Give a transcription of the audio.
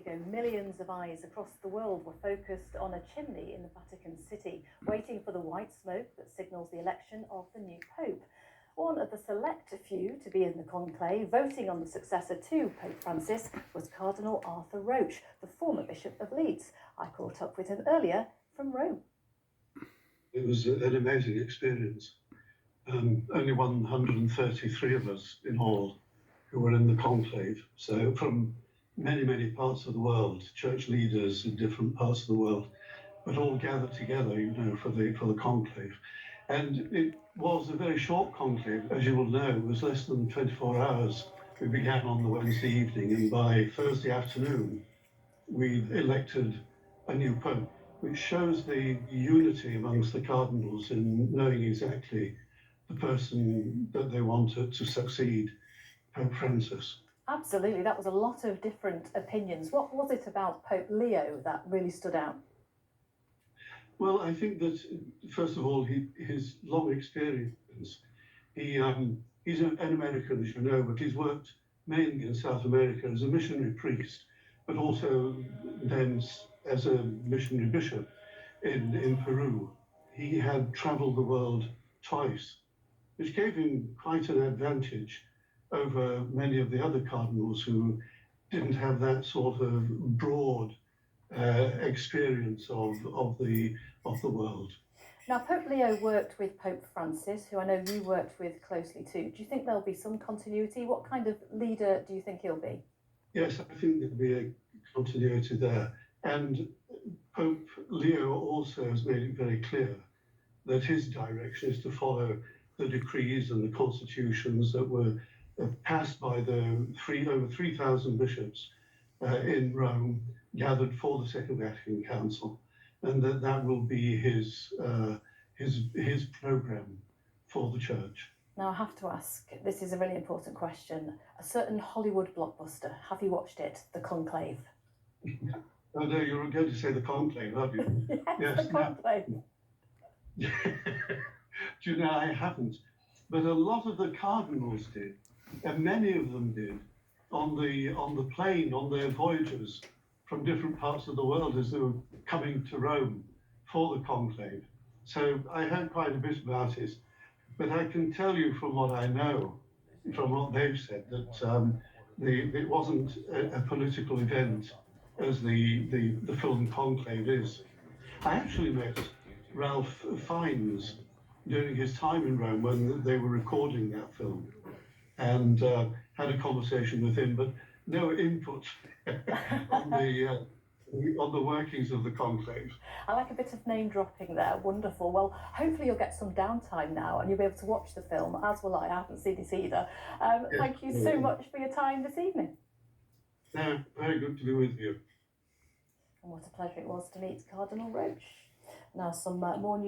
ago, millions of eyes across the world were focused on a chimney in the Vatican City, waiting for the white smoke that signals the election of the new Pope. One of the select few to be in the conclave, voting on the successor to Pope Francis, was Cardinal Roche, the former Bishop of Leeds. I caught up with him earlier from Rome. It was an amazing experience. Only 133 of us in all who were in the conclave. So from many, many parts of the world, church leaders in different parts of the world, but all gathered together, for the conclave. And it was a very short conclave, as you will know. It was less than 24 hours. We began on the Wednesday evening, and by Thursday afternoon, we elected a new pope, which shows the unity amongst the cardinals in knowing exactly the person that they wanted to succeed Pope Francis. Absolutely, that was a lot of different opinions. What was it about Pope Leo that really stood out? Well, I think that, first of all, his long experience. He's an American, as you know, but he's worked mainly in South America as a missionary priest, but also then as a missionary bishop in Peru. He had traveled the world twice, which gave him quite an advantage over many of the other cardinals who didn't have that sort of broad experience of the world. Now, Pope Leo worked with Pope Francis, who I know you worked with closely too. Do you think there'll be some continuity? What kind of leader do you think he'll be? Yes, I think there'll be a continuity there. And Pope Leo also has made it very clear that his direction is to follow the decrees and the constitutions that were passed by the over 3,000 bishops in Rome, gathered for the Second Vatican Council, and that will be his program for the Church. Now, I have to ask, this is a really important question. A certain Hollywood blockbuster, have you watched it, The Conclave? Oh no, you were going to say The Conclave, aren't you? Yes, The Conclave. Do you know, I haven't, but a lot of the cardinals did, and many of them did, on the plane, on their voyages from different parts of the world as they were coming to Rome for the conclave. So I heard quite a bit about it, but I can tell you from what I know, from what they've said, that it wasn't a political event as the film Conclave is. I actually met Ralph Fiennes during his time in Rome when they were recording that film, and had a conversation with him, but no input on the workings of the conclave. I like a bit of name dropping there. Wonderful. Well, hopefully you'll get some downtime now and you'll be able to watch the film, as will I. I haven't seen it either. Yes, thank you so much for your time this evening. Yeah, very good to be with you. And what a pleasure it was to meet Cardinal Roche. Now, some more news.